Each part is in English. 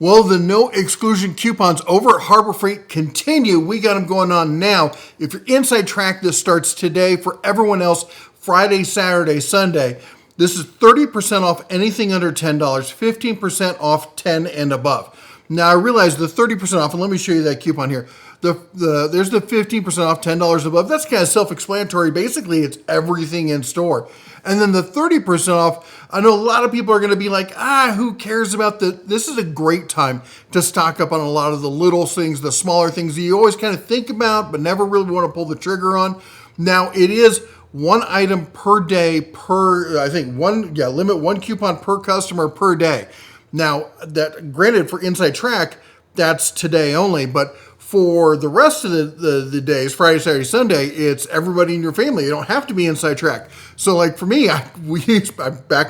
Well, the no exclusion coupons over at Harbor Freight continue. We got them going on now. If you're inside track, this starts today. For everyone else, Friday, Saturday, Sunday. This is 30% off anything under $10, 15% off 10 and above. Now, I realize the 30% off, and let me show you that coupon here. There's the 15% off $10 above. That's kind of self-explanatory. Basically, it's everything in store. And then the 30% off, I know a lot of people are going to be like, who cares about this is a great time to stock up on a lot of the little things, the smaller things that you always kind of think about, but never really want to pull the trigger on. Now, it is one item per day limit one coupon per customer per day. Now, that granted for Inside Track, that's today only, but for the rest of the days, Friday, Saturday, Sunday, it's everybody in your family. You don't have to be Inside Track. So like for me, back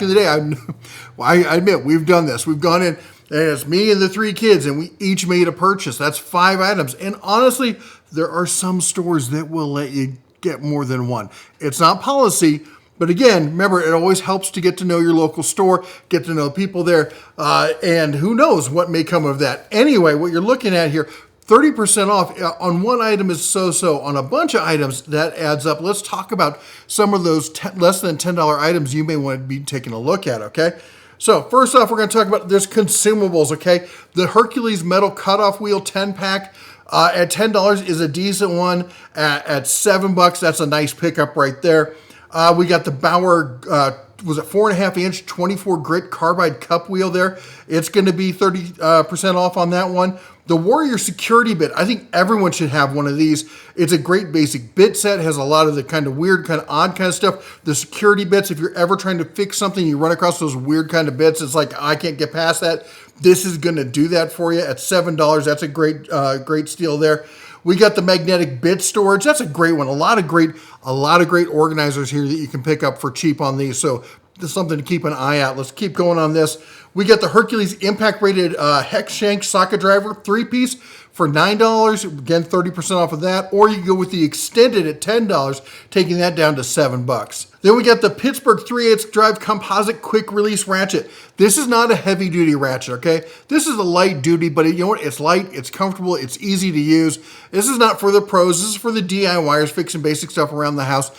in the day, I admit we've done this. We've gone in, and it's me and the 3 kids, and we each made a purchase. That's 5 items. And honestly, there are some stores that will let you get more than one. It's not policy. But again, remember, it always helps to get to know your local store, get to know people there, and who knows what may come of that. Anyway, what you're looking at here, 30% off on one item is so-so. On a bunch of items, that adds up. Let's talk about some of those less than $10 items you may want to be taking a look at, okay? So first off, we're going to talk about, there's consumables, okay? The Hercules metal cutoff wheel 10-pack. At $10 is a decent one. At $7, that's a nice pickup right there. We got the Bauer, was it 4.5 inch, 24 grit carbide cup wheel there. It's going to be 30% off on that one. The Warrior security bit, I think everyone should have one of these. It's a great basic bit set, has a lot of the kind of weird, kind of odd kind of stuff. The security bits, if you're ever trying to fix something, you run across those weird kind of bits, it's like, I can't get past that. This is going to do that for you at $7. That's a great steal there. We got the magnetic bit storage. That's a great one. A lot of great organizers here that you can pick up for cheap on these. So this is something to keep an eye out. Let's keep going on this. We got the Hercules impact rated hex shank socket driver 3-piece for $9. Again, 30% off of that. Or you can go with the extended at $10, taking that down to $7. Then we got the Pittsburgh 3/8 drive composite quick release ratchet. This is not a heavy duty ratchet, okay? This is a light duty, but you know what? It's light, it's comfortable, it's easy to use. This is not for the pros. This is for the DIYers fixing basic stuff around the house,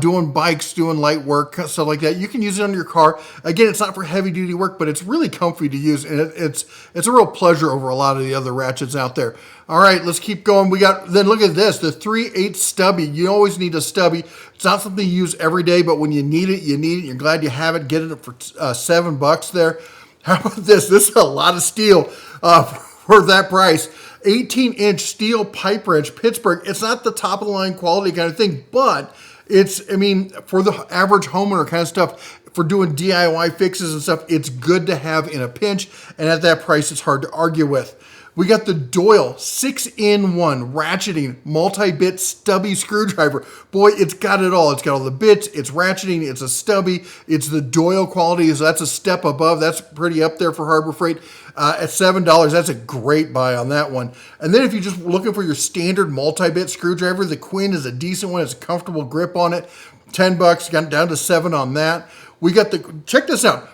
doing bikes, doing light work, stuff like that. You can use it on your car. Again, it's not for heavy duty work, but it's really comfy to use, and it's a real pleasure over a lot of the other ratchets out there. All right, let's keep going. Then look at this, the 3/8 stubby. You always need a stubby. It's not something you use every day, but when you need it, you need it. You're glad you have it. Get it for $7 there. How about this? This is a lot of steel for that price. 18-inch steel pipe wrench, Pittsburgh. It's not the top of the line quality kind of thing, but for the average homeowner kind of stuff, for doing DIY fixes and stuff, it's good to have in a pinch, and at that price, it's hard to argue with. We got the Doyle 6-in-1 ratcheting multi-bit stubby screwdriver. Boy, it's got it all. It's got all the bits, it's ratcheting, it's a stubby, it's the Doyle quality, so that's a step above. That's pretty up there for Harbor Freight. At $7, that's a great buy on that one. And then if you're just looking for your standard multi-bit screwdriver, the Quinn is a decent one. It's a comfortable grip on it. $10, got down to $7 on that. We got check this out.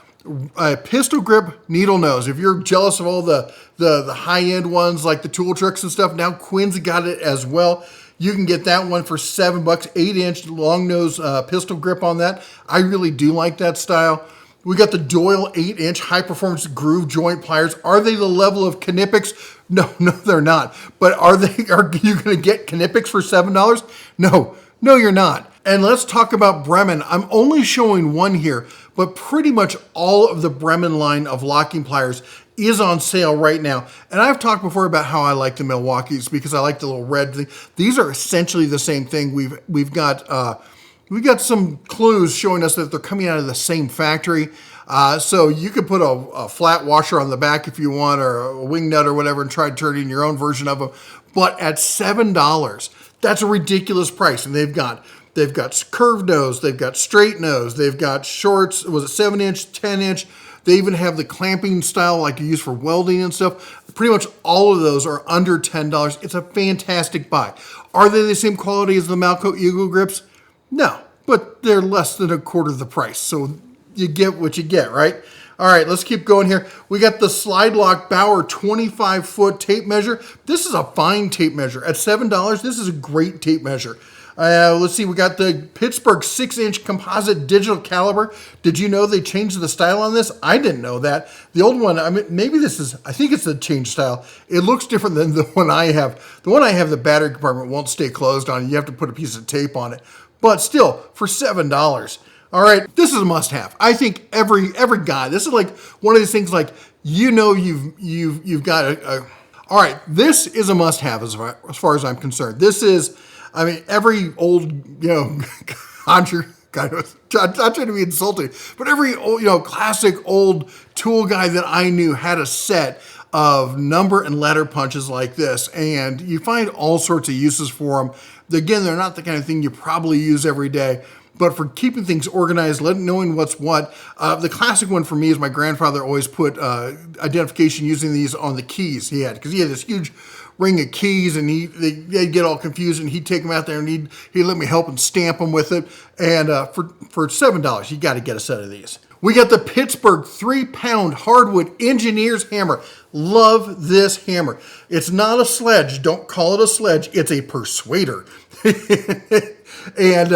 Pistol grip needle nose. If you're jealous of all the high-end ones like the tool trucks and stuff, now Quinn's got it as well. You can get that one for $7, 8-inch long nose pistol grip on that. I really do like that style. We got the Doyle 8-inch high-performance groove joint pliers. Are they the level of Knipex? No, they're not. But are you going to get Knipex for $7? No, you're not. And let's talk about Bremen. I'm only showing one here, but pretty much all of the Bremen line of locking pliers is on sale right now. And I've talked before about how I like the Milwaukees because I like the little red thing. These are essentially the same thing. We've got some clues showing us that they're coming out of the same factory. So you could put a flat washer on the back if you want, or a wing nut or whatever, and try to turn in your own version of them. But at $7, that's a ridiculous price. And they've got curved nose, they've got straight nose, they've got shorts, was it 7-inch, 10-inch? They even have the clamping style like you use for welding and stuff. Pretty much all of those are under $10. It's a fantastic buy. Are they the same quality as the Malco Eagle grips? No, but they're less than a quarter of the price. So you get what you get, right? All right, let's keep going here. We got the Slide Lock Bauer 25-foot tape measure. This is a fine tape measure. At $7, this is a great tape measure. Let's see, we got the Pittsburgh 6-inch composite digital caliber. Did you know they changed the style on this? I didn't know that. The old one, I mean, maybe this is, I think it's the change style. It looks different than the one I have. The one I have, the battery compartment won't stay closed on. You have to put a piece of tape on it. But still, for $7. All right, this is a must-have. I think every guy. This is like one of these things. Like you've got a. All right, this is a must-have as far as I'm concerned. This is, I mean, every old I'm not trying to be insulting, but every old classic old tool guy that I knew had a set of number and letter punches like this, and you find all sorts of uses for them. Again, they're not the kind of thing you probably use every day. But for keeping things organized, knowing what's what, the classic one for me is my grandfather always put identification using these on the keys he had, because he had this huge ring of keys, and they'd get all confused, and he'd take them out there, and he'd let me help him stamp them with it. And for $7, you got to get a set of these. We got the Pittsburgh 3-pound hardwood engineer's hammer. Love this hammer. It's not a sledge. Don't call it a sledge. It's a persuader. And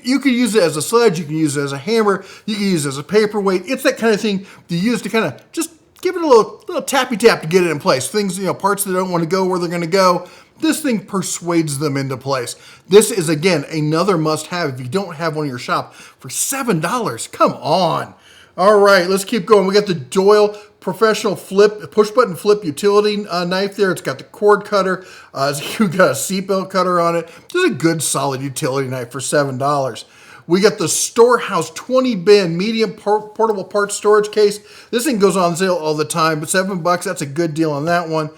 you can use it as a sledge. You can use it as a hammer. You can use it as a paperweight. It's that kind of thing you use to kind of just give it a little tappy tap to get it in place. Things, parts that don't want to go where they're going to go. This thing persuades them into place. This is, again, another must-have if you don't have one in your shop for $7. Come on. All right, let's keep going. We got the Doyle professional push-button flip utility knife there. It's got the cord cutter. You've got a seatbelt cutter on it. This is a good, solid utility knife for $7. We got the Storehouse 20-bin medium portable parts storage case. This thing goes on sale all the time, but $7, that's a good deal on that one.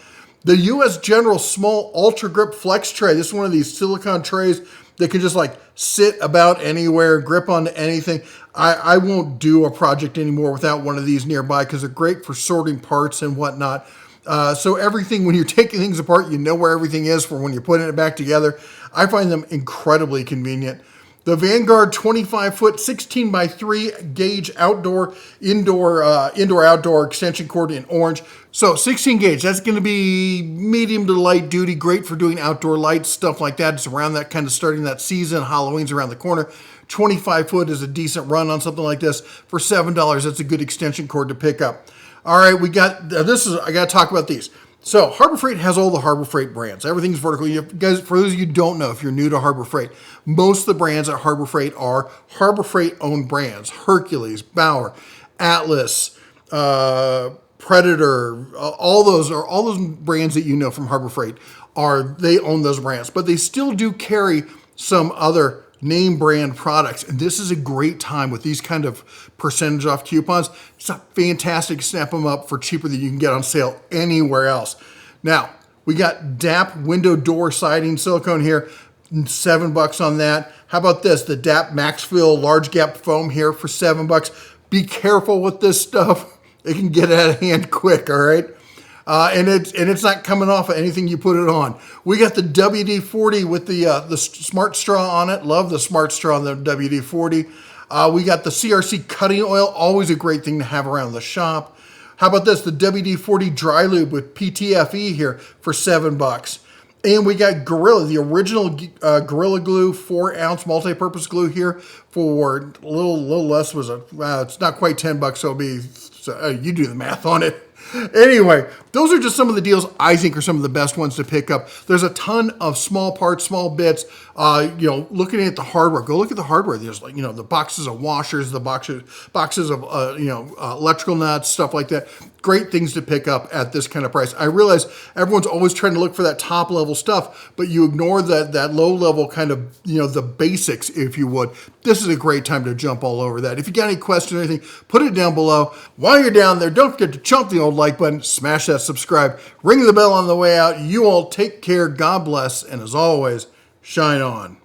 The U.S. General Small Ultra Grip Flex Tray. This is one of these silicone trays that can just like sit about anywhere, grip onto anything. I won't do a project anymore without one of these nearby because they're great for sorting parts and whatnot. So everything, when you're taking things apart, you know where everything is for when you're putting it back together. I find them incredibly convenient. The Vanguard 25-foot 16x3 gauge indoor-outdoor extension cord in orange. So 16 gauge, that's going to be medium to light duty, great for doing outdoor lights, stuff like that. It's around that kind of starting that season. Halloween's around the corner. 25-foot is a decent run on something like this. For $7, that's a good extension cord to pick up. All right, we got this. I got to talk about these. So Harbor Freight has all the Harbor Freight brands. Everything's vertical. You guys, for those of you who don't know, if you're new to Harbor Freight, most of the brands at Harbor Freight are Harbor Freight owned brands. Hercules, Bauer, Atlas, Predator, all those brands that you know from Harbor Freight they own those brands, but they still do carry some other name brand products. And this is a great time with these kind of percentage off coupons. It's a fantastic snap them up for cheaper than you can get on sale anywhere else. Now, we got DAP window door siding silicone here, $7 on that. How about this? The DAP Max Fill large gap foam here for $7. Be careful with this stuff. It can get out of hand quick, all right? And it's not coming off of anything you put it on. We got the WD-40 with the Smart Straw on it. Love the Smart Straw on the WD-40. We got the CRC cutting oil, always a great thing to have around the shop. How about this? The WD-40 Dry Lube with PTFE here for $7. And we got Gorilla, the original Gorilla Glue 4-ounce multi-purpose glue here for a little less. It's not quite $10, so it'll be. So, you do the math on it. Anyway, those are just some of the deals I think are some of the best ones to pick up. There's a ton of small parts, small bits. Looking at the hardware, go look at the hardware. There's the boxes of washers, the boxes of electrical nuts, stuff like that. Great things to pick up at this kind of price. I realize everyone's always trying to look for that top level stuff, but you ignore that low level kind of, the basics, if you would. This is a great time to jump all over that. If you got any questions or anything, put it down below. While you're down there, don't forget to chomp the old like button, smash that subscribe, ring the bell on the way out. You all take care, God bless, and as always, shine on.